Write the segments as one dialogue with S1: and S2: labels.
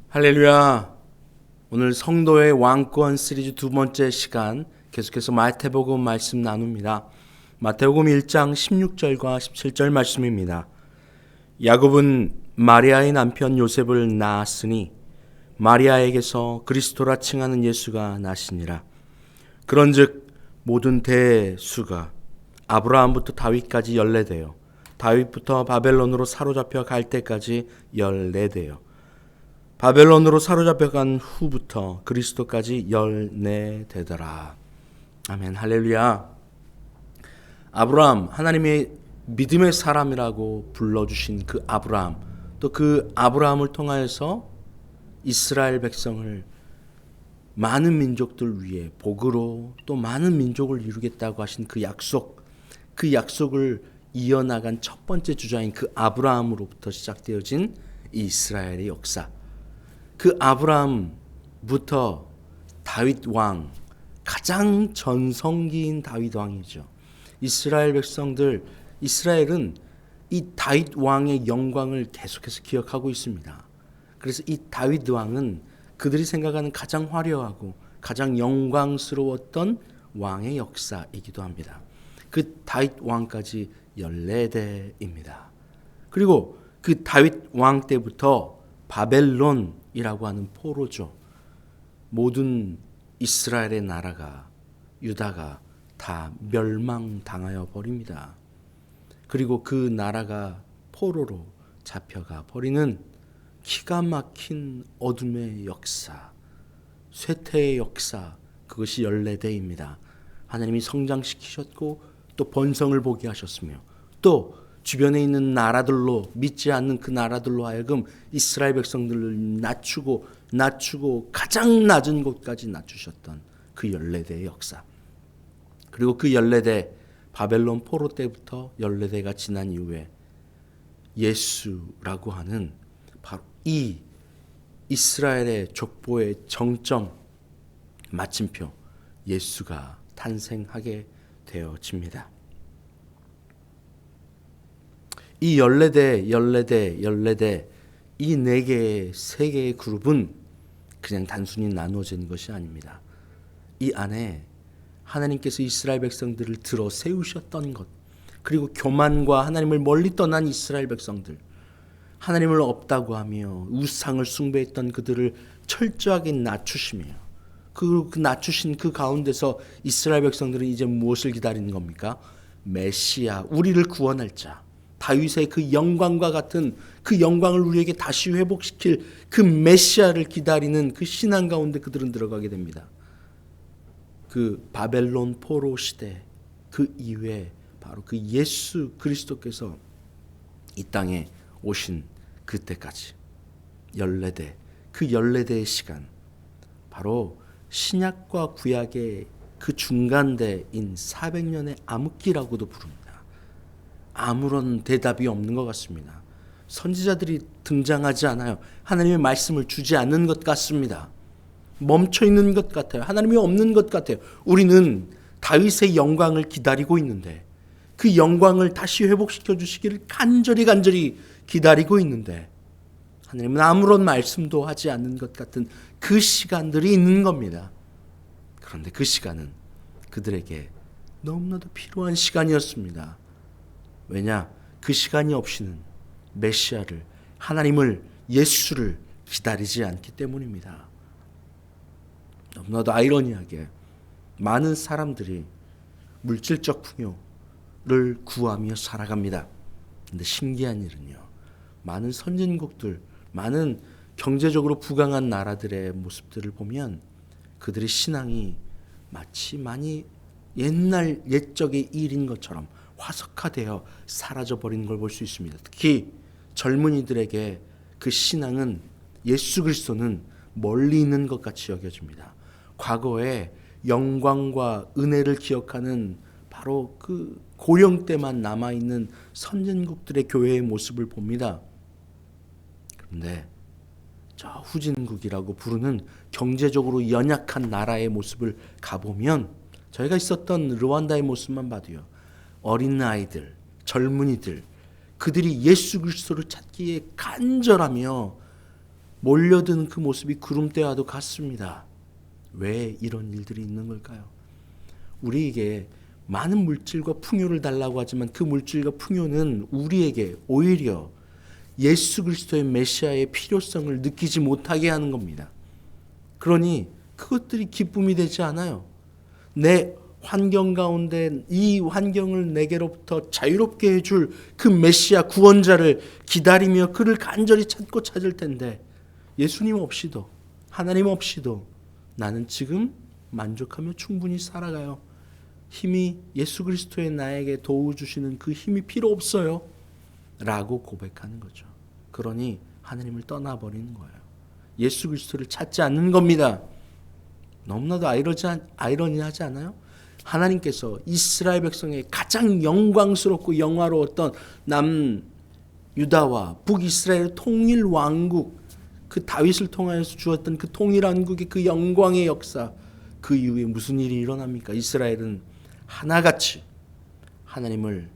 S1: 할렐루야. 오늘 성도의 왕권 시리즈 두 번째 시간 계속해서 마태복음 말씀 나눕니다. 마태복음 1장 16절과 17절 말씀입니다. 야곱은 마리아의 남편 요셉을 낳았으니 마리아에게서 그리스도라 칭하는 예수가 나시니라. 그런즉 모든 대수가 아브라함부터 다윗까지 14대요, 다윗부터 바벨론으로 사로잡혀 갈 때까지 14대요, 바벨론으로 사로잡혀간 후부터 그리스도까지 14대더라. 아멘. 할렐루야. 아브라함, 하나님의 믿음의 사람이라고 불러주신 그 아브라함, 또 그 아브라함을 통하여서 이스라엘 백성을 많은 민족들 위해 복으로 또 많은 민족을 이루겠다고 하신 그 약속을 이어나간 첫 번째 주자인 그 아브라함으로부터 시작되어진 이 이스라엘의 역사, 그 아브라함부터 다윗 왕, 가장 전성기인 다윗 왕이죠. 이스라엘 백성들, 이스라엘은 이 다윗 왕의 영광을 계속해서 기억하고 있습니다. 그래서 이 다윗 왕은 그들이 생각하는 가장 화려하고 가장 영광스러웠던 왕의 역사이기도 합니다. 그 다윗 왕까지 14대입니다. 그리고 그 다윗 왕 때부터 바벨론이라고 하는 포로죠. 모든 이스라엘의 나라가, 유다가 다 멸망당하여 버립니다. 그리고 그 나라가 포로로 잡혀가 버리는 기가 막힌 어둠의 역사, 쇠퇴의 역사, 그것이 14대입니다. 하나님이 성장시키셨고 또 번성을 보게 하셨으며 또 주변에 있는 나라들로, 믿지 않는 그 나라들로 하여금 이스라엘 백성들을 낮추고 가장 낮은 곳까지 낮추셨던 그 14대의 역사. 그리고 그 14대, 바벨론 포로 때부터 14대가 지난 이후에 예수라고 하는 바로 이 이스라엘의 족보의 정점, 마침표, 예수가 탄생하게 되어집니다. 이 14대, 이 4개의, 3개의 그룹은 그냥 단순히 나누어진 것이 아닙니다. 이 안에 하나님께서 이스라엘 백성들을 들어 세우셨던 것, 그리고 교만과 하나님을 멀리 떠난 이스라엘 백성들, 하나님을 없다고 하며 우상을 숭배했던 그들을 철저하게 낮추시며 그 낮추신 그 가운데서 이스라엘 백성들은 이제 무엇을 기다리는 겁니까? 메시아, 우리를 구원할 자, 다윗의 그 영광과 같은 그 영광을 우리에게 다시 회복시킬 그 메시아를 기다리는 그 신앙 가운데 그들은 들어가게 됩니다. 그 바벨론 포로 시대 그 이후에 바로 그 예수 그리스도께서 이 땅에 오신 그때까지 14대, 그 14대의 시간, 바로 신약과 구약의 그 중간대인 400년의 암흑기라고도 부릅니다. 아무런 대답이 없는 것 같습니다. 선지자들이 등장하지 않아요. 하나님의 말씀을 주지 않는 것 같습니다. 멈춰 있는 것 같아요. 하나님이 없는 것 같아요. 우리는 다윗의 영광을 기다리고 있는데, 그 영광을 다시 회복시켜 주시기를 간절히 기다리고 있는데 하나님은 아무런 말씀도 하지 않는 것 같은 그 시간들이 있는 겁니다. 그런데 그 시간은 그들에게 너무나도 필요한 시간이었습니다. 왜냐? 그 시간이 없이는 메시아를, 하나님을, 예수를 기다리지 않기 때문입니다. 너무나도 아이러니하게 많은 사람들이 물질적 풍요를 구하며 살아갑니다. 그런데 신기한 일은요, 많은 선진국들, 많은 경제적으로 부강한 나라들의 모습들을 보면 그들의 신앙이 마치 많이 옛날 옛적의 일인 것처럼 화석화되어 사라져버린 걸 볼 수 있습니다. 특히 젊은이들에게 그 신앙은, 예수 그리스도는 멀리 있는 것 같이 여겨집니다. 과거의 영광과 은혜를 기억하는 바로 그 고령 때만 남아있는 선진국들의 교회의 모습을 봅니다. 그런데 저 후진국이라고 부르는 경제적으로 연약한 나라의 모습을 가보면 저희가 있었던 르완다의 모습만 봐도요, 어린 아이들, 젊은이들, 그들이 예수 그리스도를 찾기에 간절하며 몰려드는 그 모습이 구름대와도 같습니다. 왜 이런 일들이 있는 걸까요? 우리에게 많은 물질과 풍요를 달라고 하지만 그 물질과 풍요는 우리에게 오히려 예수 그리스도의 메시아의 필요성을 느끼지 못하게 하는 겁니다. 그러니 그것들이 기쁨이 되지 않아요. 내 환경 가운데 이 환경을 내게로부터 자유롭게 해줄 그 메시아 구원자를 기다리며 그를 간절히 찾고 찾을 텐데 예수님 없이도 하나님 없이도 나는 지금 만족하며 충분히 살아가요. 힘이 예수 그리스도의 나에게 도와주시는 그 힘이 필요 없어요 라고 고백하는 거죠. 그러니 하나님을 떠나버리는 거예요. 예수 그리스도를 찾지 않는 겁니다. 너무나도 아이러니하지 않아요? 하나님께서 이스라엘 백성의 가장 영광스럽고 영화로웠던 남유다와 북이스라엘 통일 왕국, 그 다윗을 통하여서 주었던 그 통일 왕국의 그 영광의 역사, 그 이후에 무슨 일이 일어납니까? 이스라엘은 하나같이 하나님을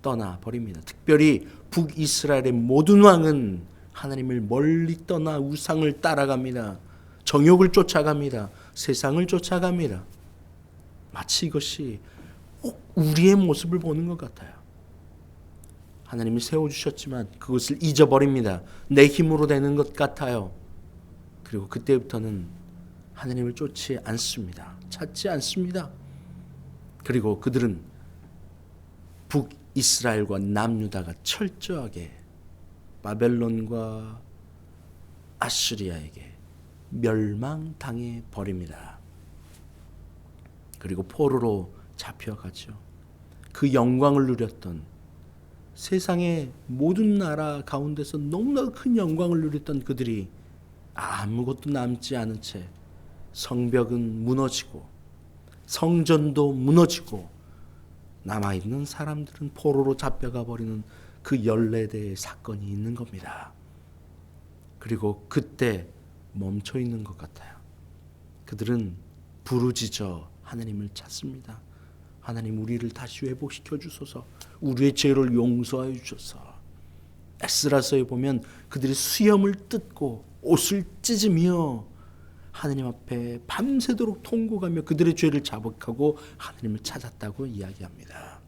S1: 떠나버립니다. 특별히 북이스라엘의 모든 왕은 하나님을 멀리 떠나 우상을 따라갑니다. 정욕을 쫓아갑니다. 세상을 쫓아갑니다. 마치 이것이 우리의 모습을 보는 것 같아요. 하나님이 세워주셨지만 그것을 잊어버립니다. 내 힘으로 되는 것 같아요. 그리고 그때부터는 하나님을 쫓지 않습니다. 찾지 않습니다. 그리고 그들은 북이스라엘과 남유다가 철저하게 바벨론과 아시리아에게 멸망당해 버립니다. 그리고 포로로 잡혀가죠. 그 영광을 누렸던 세상의 모든 나라 가운데서 너무나 큰 영광을 누렸던 그들이 아무것도 남지 않은 채 성벽은 무너지고 성전도 무너지고 남아있는 사람들은 포로로 잡혀가 버리는 그 14대의 사건이 있는 겁니다. 그리고 그때 멈춰 있는 것 같아요. 그들은 부르짖어 하나님을 찾습니다. 하나님, 우리를 다시 회복시켜 주소서. 우리의 죄를 용서하여 주소서. 에스라서에 보면 그들이 수염을 뜯고 옷을 찢으며 하나님 앞에 밤새도록 통곡하며 그들의 죄를 자복하고 하나님을 찾았다고 이야기합니다.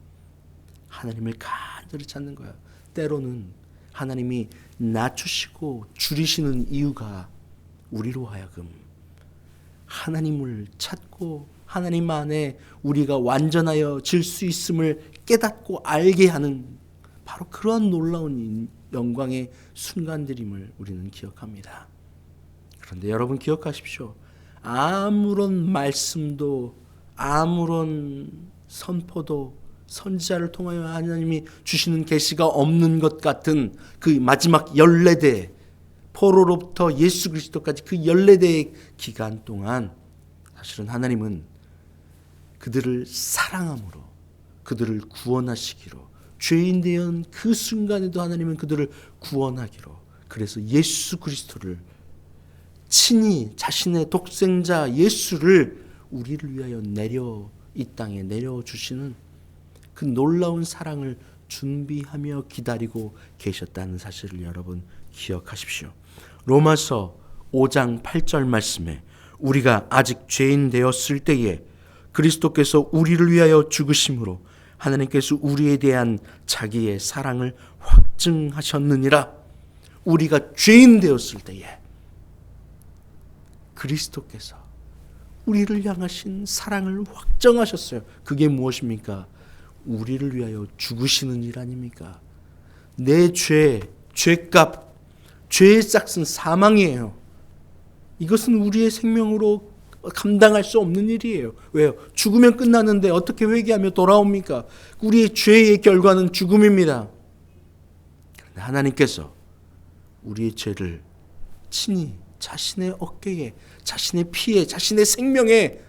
S1: 하나님을 간절히 찾는 거야. 때로는 하나님이 낮추시고 줄이시는 이유가 우리로 하여금 하나님을 찾고 하나님 안에 우리가 완전하여질 수 있음을 깨닫고 알게 하는 바로 그러한 놀라운 영광의 순간들임을 우리는 기억합니다. 그런데 여러분 기억하십시오. 아무런 말씀도 아무런 선포도 선지자를 통하여 하나님이 주시는 계시가 없는 것 같은 그 마지막 14대 포로로부터 예수 그리스도까지 그 14대의 기간 동안 사실은 하나님은 그들을 사랑함으로 그들을 구원하시기로 죄인 되었던 그 순간에도 하나님은 그들을 구원하기로 그래서 예수 그리스도를 친히 자신의 독생자 예수를 우리를 위하여 이 땅에 내려주시는 그 놀라운 사랑을 준비하며 기다리고 계셨다는 사실을 여러분 기억하십시오. 로마서 5장 8절 말씀에 우리가 아직 죄인 되었을 때에 그리스도께서 우리를 위하여 죽으심으로 하나님께서 우리에 대한 자기의 사랑을 확증하셨느니라. 우리가 죄인 되었을 때에 그리스도께서 우리를 향하신 사랑을 확정하셨어요. 그게 무엇입니까? 우리를 위하여 죽으시는 일 아닙니까? 내 죄값, 죄의 싹은 사망이에요. 이것은 우리의 생명으로 감당할 수 없는 일이에요. 왜요? 죽으면 끝나는데 어떻게 회개하며 돌아옵니까? 우리의 죄의 결과는 죽음입니다. 그런데 하나님께서 우리의 죄를 친히 자신의 어깨에, 자신의 피에, 자신의 생명에,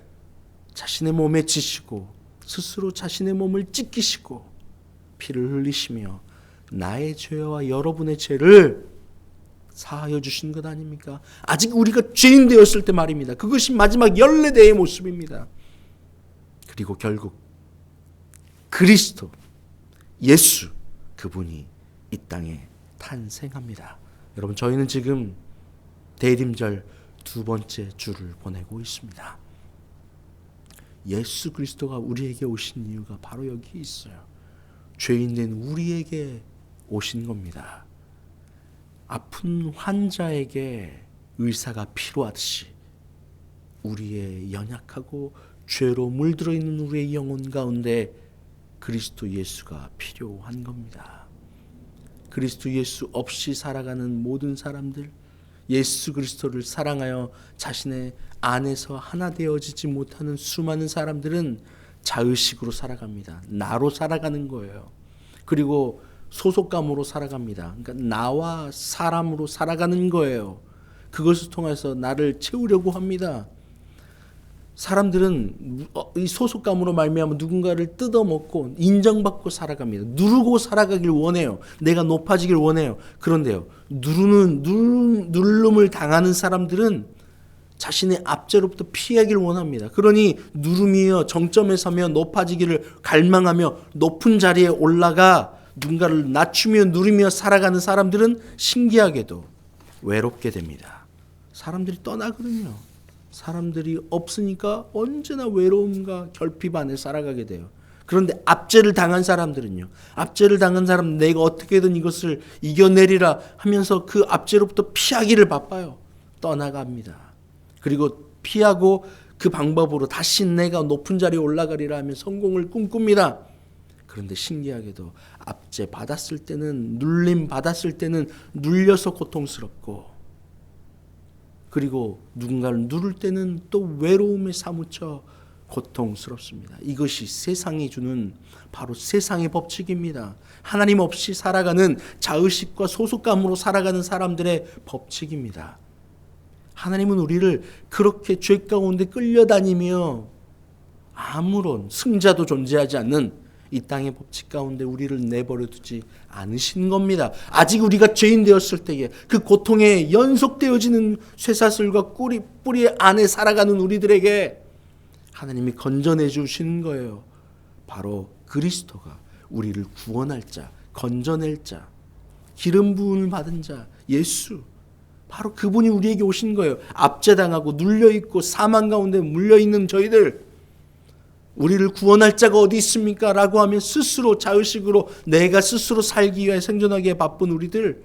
S1: 자신의 몸에 지시고 스스로 자신의 몸을 찢기시고 피를 흘리시며 나의 죄와 여러분의 죄를 사하여 주신 것 아닙니까? 아직 우리가 죄인 되었을 때 말입니다. 그것이 마지막 14대의 모습입니다. 그리고 결국 그리스도, 예수, 그분이 이 땅에 탄생합니다. 여러분, 저희는 지금 대림절 두 번째 주를 보내고 있습니다. 예수 그리스도가 우리에게 오신 이유가 바로 여기 있어요. 죄인된 우리에게 오신 겁니다. 아픈 환자에게 의사가 필요하듯이 우리의 연약하고 죄로 물들어 있는 우리의 영혼 가운데 그리스도 예수가 필요한 겁니다. 그리스도 예수 없이 살아가는 모든 사람들, 예수 그리스도를 사랑하여 자신의 안에서 하나 되어지지 못하는 수많은 사람들은 자의식으로 살아갑니다. 나로 살아가는 거예요. 그리고 소속감으로 살아갑니다. 그러니까 나와 사람으로 살아가는 거예요. 그것을 통해서 나를 채우려고 합니다. 사람들은 이 소속감으로 말미암아 누군가를 뜯어먹고 인정받고 살아갑니다. 누르고 살아가길 원해요. 내가 높아지길 원해요. 그런데요, 누름을 당하는 사람들은 자신의 압제로부터 피하길 원합니다. 그러니 누름이여 정점에 서며 높아지기를 갈망하며 높은 자리에 올라가 누군가를 낮추며 누리며 살아가는 사람들은 신기하게도 외롭게 됩니다. 사람들이 떠나거든요. 사람들이 없으니까 언제나 외로움과 결핍 안에 살아가게 돼요. 그런데 압제를 당한 사람들은요. 압제를 당한 사람은 내가 어떻게든 이것을 이겨내리라 하면서 그 압제로부터 피하기를 바빠요. 떠나갑니다. 그리고 피하고 그 방법으로 다시 내가 높은 자리에 올라가리라 하며 성공을 꿈꿉니다. 그런데 신기하게도 압제 받았을 때는, 눌림 받았을 때는 눌려서 고통스럽고, 그리고 누군가를 누를 때는 또 외로움에 사무쳐 고통스럽습니다. 이것이 세상이 주는 바로 세상의 법칙입니다. 하나님 없이 살아가는 자의식과 소속감으로 살아가는 사람들의 법칙입니다. 하나님은 우리를 그렇게 죄 가운데 끌려다니며 아무런 승자도 존재하지 않는 이 땅의 법칙 가운데 우리를 내버려 두지 않으신 겁니다. 아직 우리가 죄인 되었을 때에 그 고통에 연속되어지는 쇠사슬과 뿌리 안에 살아가는 우리들에게 하나님이 건져내 주시는 거예요. 바로 그리스도가 우리를 구원할 자, 건져낼 자, 기름 부음을 받은 자, 예수, 바로 그분이 우리에게 오신 거예요. 압제당하고 눌려있고 사망 가운데 물려있는 저희들, 우리를 구원할 자가 어디 있습니까? 라고 하면 스스로 자의식으로 내가 스스로 살기 위해 생존하기에 바쁜 우리들,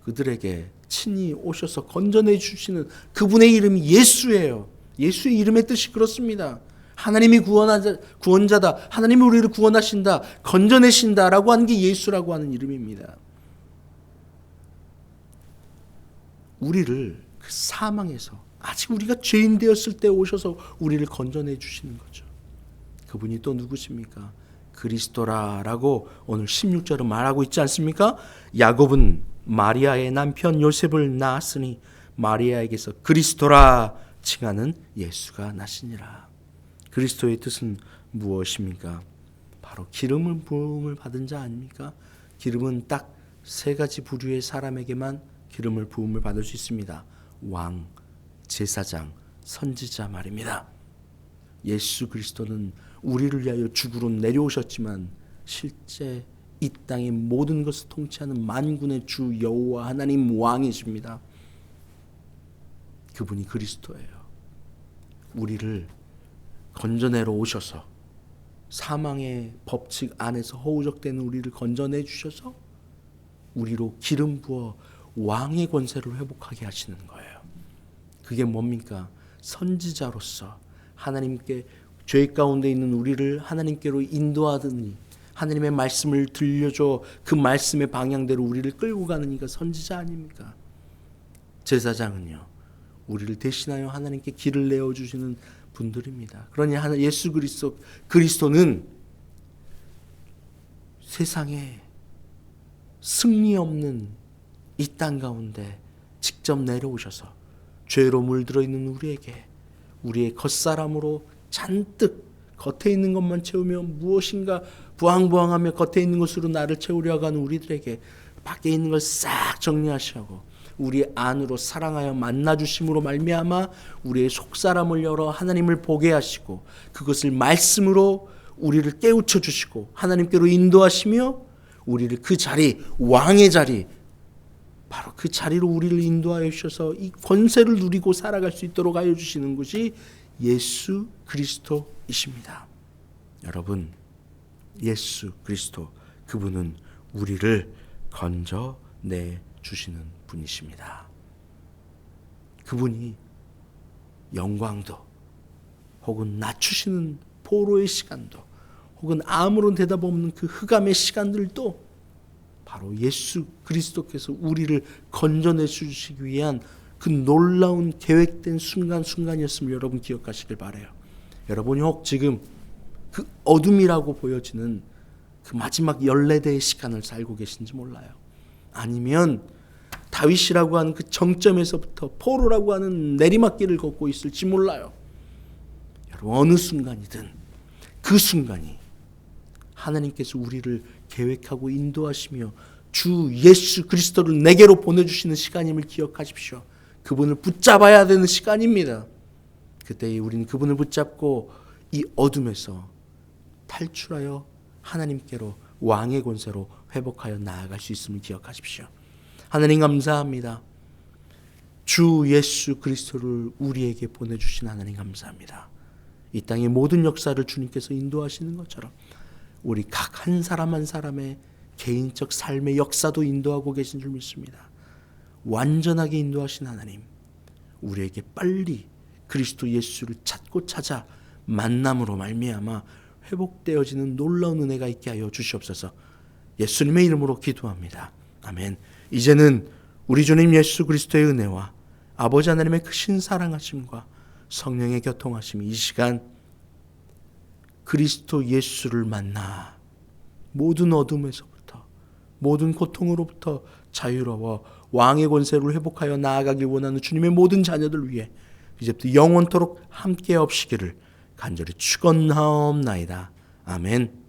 S1: 그들에게 친히 오셔서 건져내 주시는 그분의 이름이 예수예요. 예수의 이름의 뜻이 그렇습니다. 하나님이 구원자다, 하나님이 우리를 구원하신다, 건져내신다라고 하는 게 예수라고 하는 이름입니다. 우리를 그 사망에서 아직 우리가 죄인 되었을 때 오셔서 우리를 건져내 주시는 거죠. 그분이 또 누구십니까? 그리스도라라고 오늘 16절은 말하고 있지 않습니까? 야곱은 마리아의 남편 요셉을 낳았으니 마리아에게서 그리스도라 칭하는 예수가 나시니라. 그리스도의 뜻은 무엇입니까? 바로 기름을 부음을 받은 자 아닙니까? 기름은 딱 세 가지 부류의 사람에게만 기름을 부음을 받을 수 있습니다. 왕, 제사장, 선지자 말입니다. 예수 그리스도는 우리를 위하여 죽으러 내려오셨지만 실제 이 땅의 모든 것을 통치하는 만군의 주 여호와 하나님 왕이십니다. 그분이 그리스도예요. 우리를 건져내러 오셔서 사망의 법칙 안에서 허우적대는 우리를 건져내 주셔서 우리로 기름 부어 왕의 권세를 회복하게 하시는 거예요. 그게 뭡니까? 선지자로서 하나님께 죄 가운데 있는 우리를 하나님께로 인도하더니 하나님의 말씀을 들려줘 그 말씀의 방향대로 우리를 끌고 가는 이가 선지자 아닙니까? 제사장은요, 우리를 대신하여 하나님께 길을 내어주시는 분들입니다. 그러니 예수 그리스도는 세상에 승리 없는 이 땅 가운데 직접 내려오셔서 죄로 물들어 있는 우리에게 우리의 겉사람으로 잔뜩 겉에 있는 것만 채우며 무엇인가 부항부항하며 겉에 있는 것으로 나를 채우려고 하는 우리들에게 밖에 있는 걸 싹 정리하시고 우리 안으로 사랑하여 만나주심으로 말미암아 우리의 속사람을 열어 하나님을 보게 하시고 그것을 말씀으로 우리를 깨우쳐 주시고 하나님께로 인도하시며 우리를 그 자리, 왕의 자리, 바로 그 자리로 우리를 인도하여 주셔서 이 권세를 누리고 살아갈 수 있도록 하여 주시는 것이 예수 그리스도이십니다. 여러분, 예수 그리스도, 그분은 우리를 건져내 주시는 분이십니다. 그분이 영광도 혹은 낮추시는 포로의 시간도 혹은 아무런 대답 없는 그 흑암의 시간들도 바로 예수 그리스도께서 우리를 건져내 주시기 위한 그 놀라운 계획된 순간이었음을 여러분 기억하시길 바라요. 여러분이 혹 지금 그 어둠이라고 보여지는 그 마지막 14대의 시간을 살고 계신지 몰라요. 아니면 다윗이라고 하는 그 정점에서부터 포로라고 하는 내리막길을 걷고 있을지 몰라요. 여러분, 어느 순간이든 그 순간이 하나님께서 우리를 계획하고 인도하시며 주 예수 그리스도를 내게로 보내주시는 시간임을 기억하십시오. 그분을 붙잡아야 되는 시간입니다. 그때 우리는 그분을 붙잡고 이 어둠에서 탈출하여 하나님께로 왕의 권세로 회복하여 나아갈 수 있음을 기억하십시오. 하나님 감사합니다. 주 예수 그리스도를 우리에게 보내주신 하나님 감사합니다. 이 땅의 모든 역사를 주님께서 인도하시는 것처럼 우리 각 한 사람 한 사람의 개인적 삶의 역사도 인도하고 계신 줄 믿습니다. 완전하게 인도하신 하나님, 우리에게 빨리 그리스도 예수를 찾고 찾아 만남으로 말미암아 회복되어지는 놀라운 은혜가 있게 하여 주시옵소서. 예수님의 이름으로 기도합니다. 아멘. 이제는 우리 주님 예수 그리스도의 은혜와 아버지 하나님의 크신 사랑하심과 성령의 교통하심이 이 시간 그리스도 예수를 만나 모든 어둠에서부터 모든 고통으로부터 자유로워 왕의 권세를 회복하여 나아가길 원하는 주님의 모든 자녀들 위해 이제부터 영원토록 함께 없시기를 간절히 축원하옵나이다. 아멘.